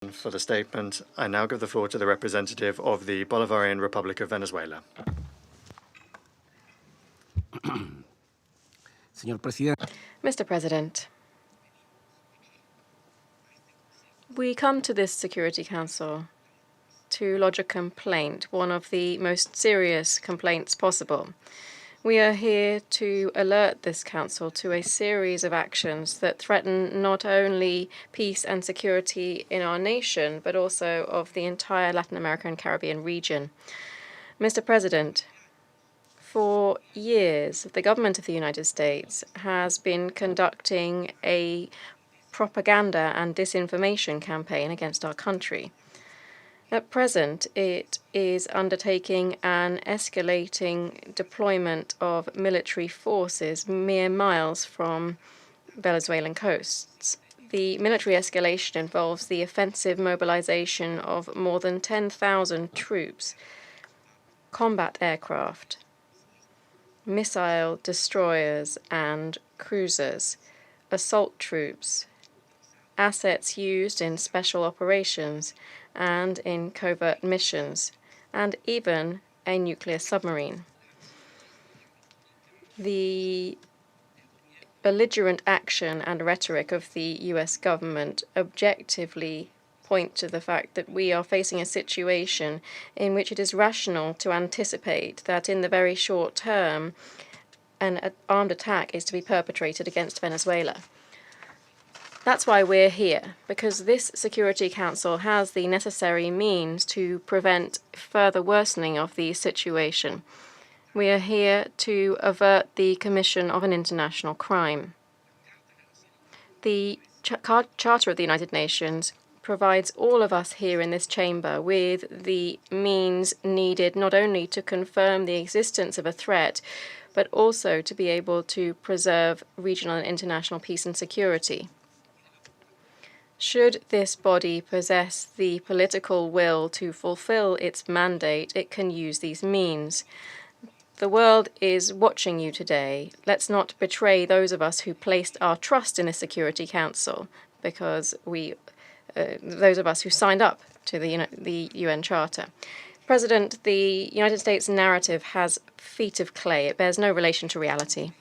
For the statement. I now give the floor to the representative of the Bolivarian Republic of Venezuela. Mr. President, we come to this Security Council to lodge a complaint, one of the most serious complaints possible. We are here to alert this Council to a series of actions that threaten not only peace and security in our nation, but also of the entire Latin American and Caribbean region. Mr. President, for years, the government of the United States has been conducting a propaganda and disinformation campaign against our country. At present, it is undertaking an escalating deployment of military forces mere miles from Venezuelan coasts. The military escalation involves the offensive mobilization of more than 10,000 troops, combat aircraft, missile destroyers and cruisers, assault troops, assets used in special operations and in covert missions, and even a nuclear submarine. The belligerent action and rhetoric of the U.S. government objectively point to the fact that we are facing a situation in which it is rational to anticipate that in the very short term an armed attack is to be perpetrated against Venezuela. That's why we're here, because this Security Council has the necessary means to prevent further worsening of the situation. We are here to avert the commission of an international crime. The Charter of the United Nations provides all of us here in this chamber with the means needed not only to confirm the existence of a threat, but also to be able to preserve regional and international peace and security. Should this body possess the political will to fulfill its mandate, it can use these means. The world is watching you today. Let's not betray those of us who placed our trust in the Security Council, because those of us who signed up to the UN Charter. President, the United States narrative has feet of clay. It bears no relation to reality.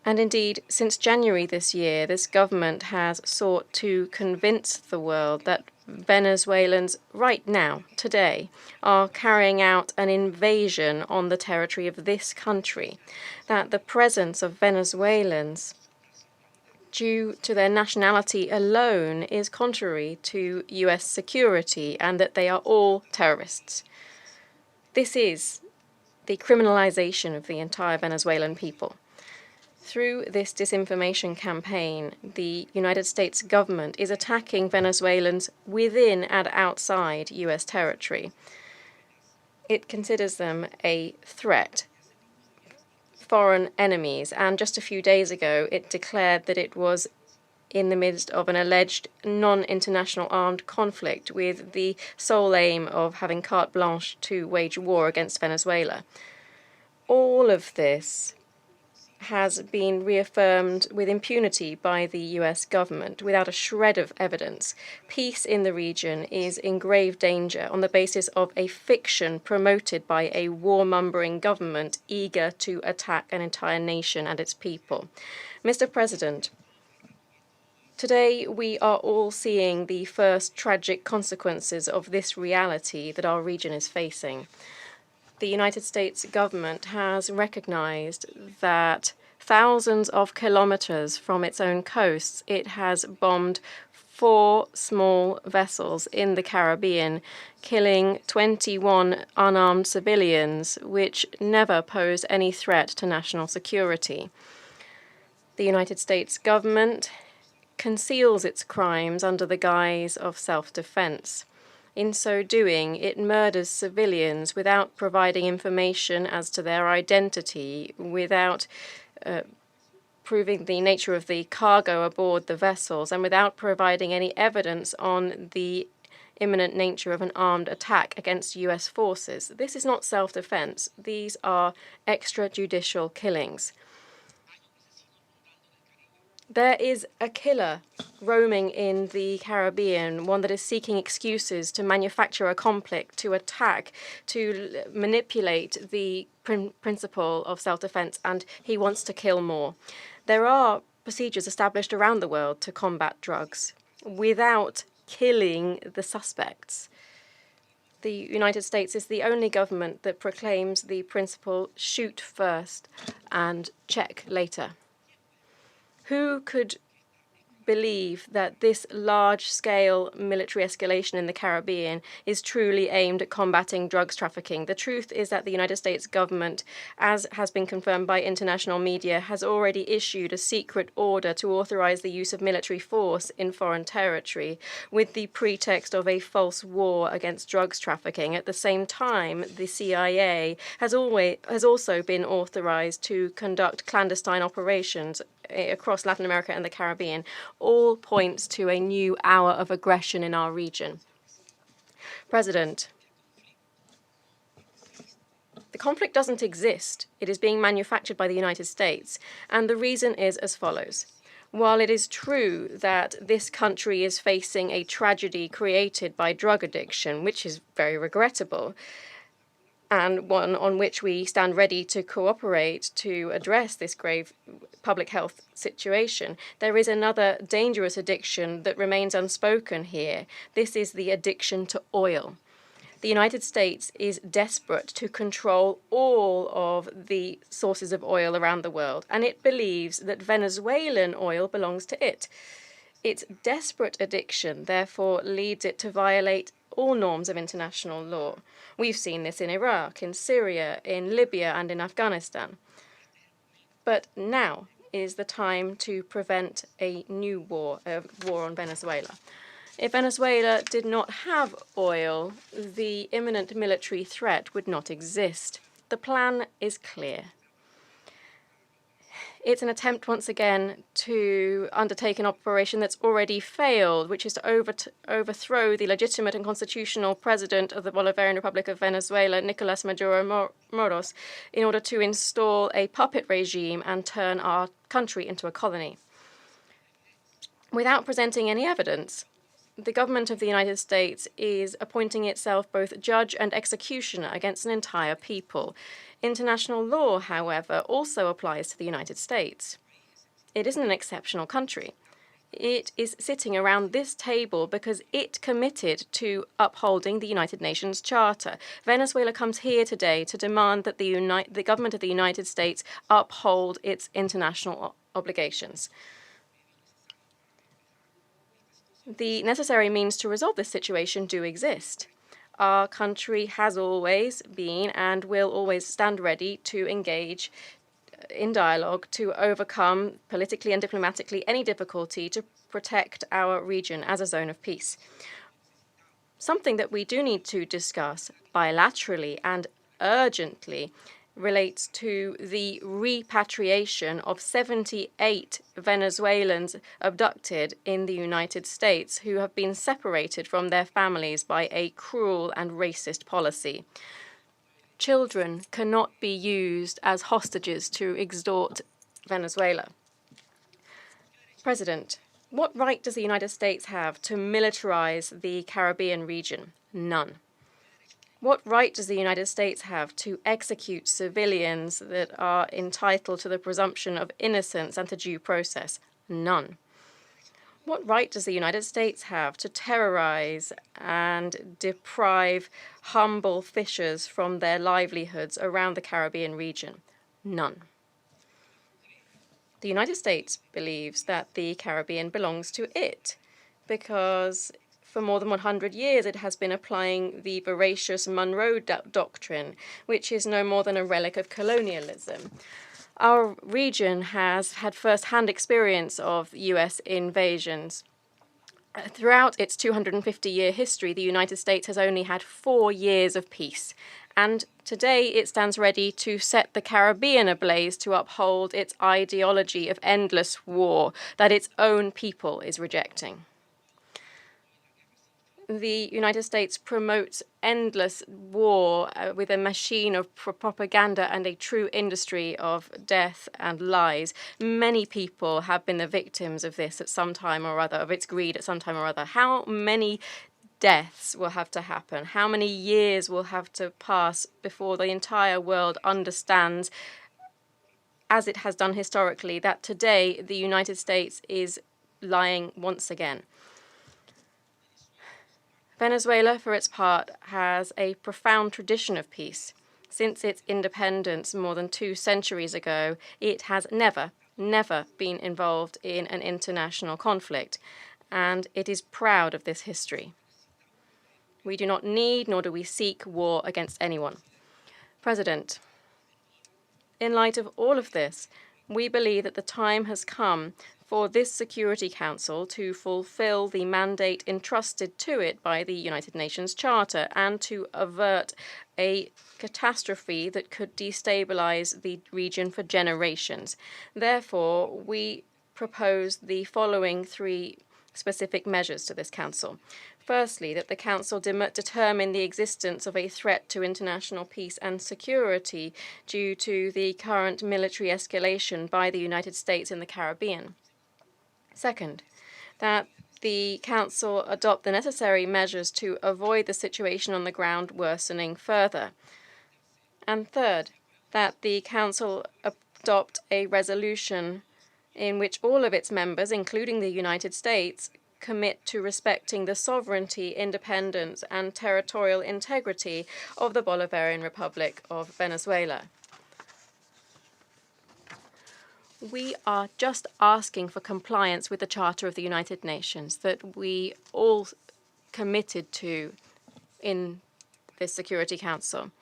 And indeed, since January this year, this government has sought to convince the world that Venezuelans right now, today, are carrying out an invasion on the territory of this country, that the presence of Venezuelans due to their nationality alone is contrary to U.S. security and that they are all terrorists. This is the criminalization of the entire Venezuelan people. Through this disinformation campaign, the United States government is attacking Venezuelans within and outside U.S. territory. It considers them a threat, foreign enemies, and just a few days ago it declared that it was in the midst of an alleged non-international armed conflict with the sole aim of having carte blanche to wage war against Venezuela. All of this has been reaffirmed with impunity by the U.S. government without a shred of evidence. Peace in the region is in grave danger on the basis of a fiction promoted by a warmongering government eager to attack an entire nation and its people. Mr. President, today we are all seeing the first tragic consequences of this reality that our region is facing. The United States government has recognized that thousands of kilometers from its own coasts, it has bombed 4 small vessels in the Caribbean, killing 21 unarmed civilians, which never posed any threat to national security. The United States government conceals its crimes under the guise of self-defense. In so doing, it murders civilians without providing information as to their identity, without proving the nature of the cargo aboard the vessels, and without providing any evidence on the imminent nature of an armed attack against U.S. forces. This is not self-defense. These are extrajudicial killings. There is a killer roaming in the Caribbean, one that is seeking excuses to manufacture a conflict, to attack, to manipulate the principle of self-defense, and he wants to kill more. There are procedures established around the world to combat drugs without killing the suspects. The United States is the only government that proclaims the principle shoot first and check later. Who could believe that this large-scale military escalation in the Caribbean is truly aimed at combating drugs trafficking? The truth is that the United States government, as has been confirmed by international media, has already issued a secret order to authorize the use of military force in foreign territory with the pretext of a false war against drugs trafficking. At the same time, the CIA has also been authorized to conduct clandestine operations across Latin America and the Caribbean. All points to a new hour of aggression in our region. President, the conflict doesn't exist. It is being manufactured by the United States, and the reason is as follows. While it is true that this country is facing a tragedy created by drug addiction, which is very regrettable, and one on which we stand ready to cooperate to address this grave public health situation, there is another dangerous addiction that remains unspoken here. This is the addiction to oil. The United States is desperate to control all of the sources of oil around the world, and it believes that Venezuelan oil belongs to it. Its desperate addiction, therefore, leads it to violate all norms of international law. We've seen this in Iraq, in Syria, in Libya, and in Afghanistan. But now is the time to prevent a new war, a war on Venezuela. If Venezuela did not have oil, the imminent military threat would not exist. The plan is clear. It's an attempt once again to undertake an operation that's already failed, which is to overthrow the legitimate and constitutional president of the Bolivarian Republic of Venezuela, Nicolas Maduro Moros, in order to install a puppet regime and turn our country into a colony. Without presenting any evidence, the government of the United States is appointing itself both judge and executioner against an entire people. International law, however, also applies to the United States. It isn't an exceptional country. It is sitting around this table because it committed to upholding the United Nations Charter. Venezuela comes here today to demand that the government of the United States uphold its international obligations. The necessary means to resolve this situation do exist. Our country has always been and will always stand ready to engage in dialogue to overcome politically and diplomatically any difficulty to protect our region as a zone of peace. Something that we do need to discuss bilaterally and urgently relates to the repatriation of 78 Venezuelans abducted in the United States who have been separated from their families by a cruel and racist policy. Children cannot be used as hostages to extort Venezuela. President, what right does the United States have to militarize the Caribbean region? None. What right does the United States have to execute civilians that are entitled to the presumption of innocence and to due process? None. What right does the United States have to terrorize and deprive humble fishers from their livelihoods around the Caribbean region? None. The United States believes that the Caribbean belongs to it because for more than 100 years, it has been applying the voracious Monroe Doctrine, which is no more than a relic of colonialism. Our region has had first-hand experience of U.S. invasions. Throughout its 250-year history, the United States has only had 4 years of peace. And today it stands ready to set the Caribbean ablaze to uphold its ideology of endless war that its own people is rejecting. the United States promotes endless war with a machine of propaganda and a true industry of death and lies. Many people have been the victims of this at some time or other, of its greed at some time or other. How many deaths will have to happen? How many years will have to pass before the entire world understands, as it has done historically, that today the United States is lying once again? Venezuela, for its part, has a profound tradition of peace. Since its independence more than 2 centuries ago, it has never been involved in an international conflict, and it is proud of this history. We do not need, nor do we seek, war against anyone. President, in light of all of this, we believe that the time has come for this Security Council to fulfill the mandate entrusted to it by the United Nations Charter and to avert a catastrophe that could destabilize the region for generations. Therefore, we propose the following 3 specific measures to this Council. Firstly, that the Council determine the existence of a threat to international peace and security due to the current military escalation by the United States in the Caribbean. Second, that the Council adopt the necessary measures to avoid the situation on the ground worsening further. And third, that the Council adopt a resolution in which all of its members, including the United States, commit to respecting the sovereignty, independence, and territorial integrity of the Bolivarian Republic of Venezuela. We are just asking for compliance with the Charter of the United Nations that we all committed to in this Security Council.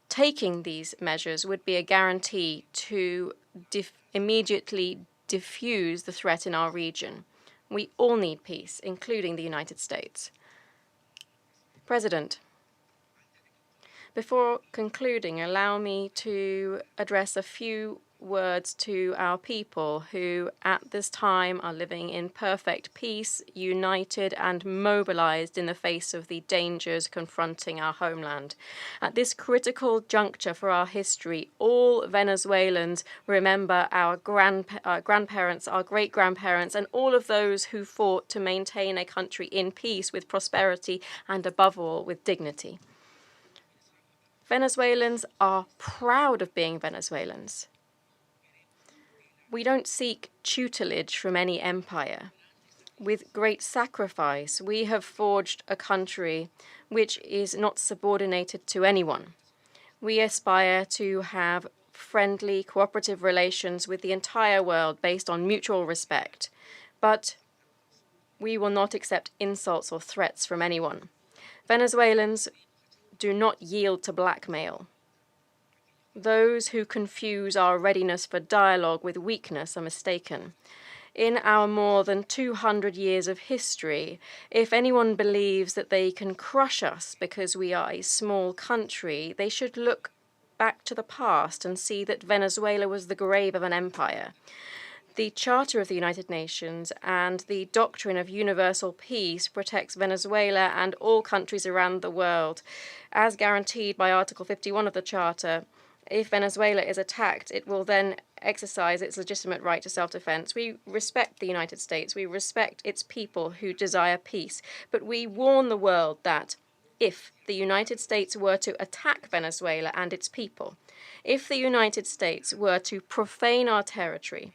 Taking these measures would be a guarantee to immediately diffuse the threat in our region. We all need peace, including the United States. President, before concluding, allow me to address a few words to our people who at this time are living in perfect peace, united and mobilized in the face of the dangers confronting our homeland. At this critical juncture for our history, all Venezuelans remember our grandparents, our great-grandparents, and all of those who fought to maintain a country in peace with prosperity and, above all, with dignity. Venezuelans are proud of being Venezuelans. We don't seek tutelage from any empire. With great sacrifice, we have forged a country which is not subordinated to anyone. We aspire to have friendly, cooperative relations with the entire world based on mutual respect. But we will not accept insults or threats from anyone. Venezuelans do not yield to blackmail. Those who confuse our readiness for dialogue with weakness are mistaken. In our more than 200 years of history, if anyone believes that they can crush us because we are a small country, they should look back to the past and see that Venezuela was the grave of an empire. The Charter of the United Nations and the doctrine of universal peace protects Venezuela and all countries around the world. As guaranteed by Article 51 of the Charter, if Venezuela is attacked, it will then exercise its legitimate right to self-defense. We respect the United States. We respect its people who desire peace. But we warn the world that if the United States were to attack Venezuela and its people, if the United States were to profane our territory,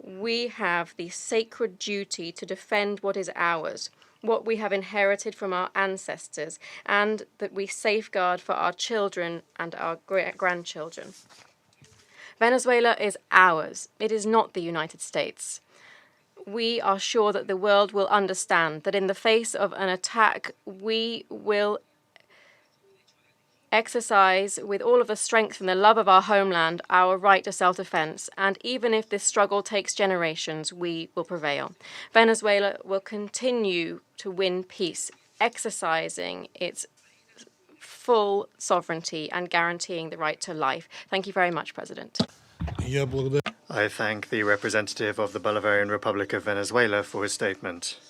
we have the sacred duty to defend what is ours, what we have inherited from our ancestors, and that we safeguard for our children and our grandchildren. Venezuela is ours. It is not the United States. We are sure that the world will understand that in the face of an attack, we will exercise with all of the strength and the love of our homeland our right to self-defense, and even if this struggle takes generations, we will prevail. Venezuela will continue to win peace, exercising its full sovereignty and guaranteeing the right to life. Thank you very much, President. I thank the representative of the Bolivarian Republic of Venezuela for his statement.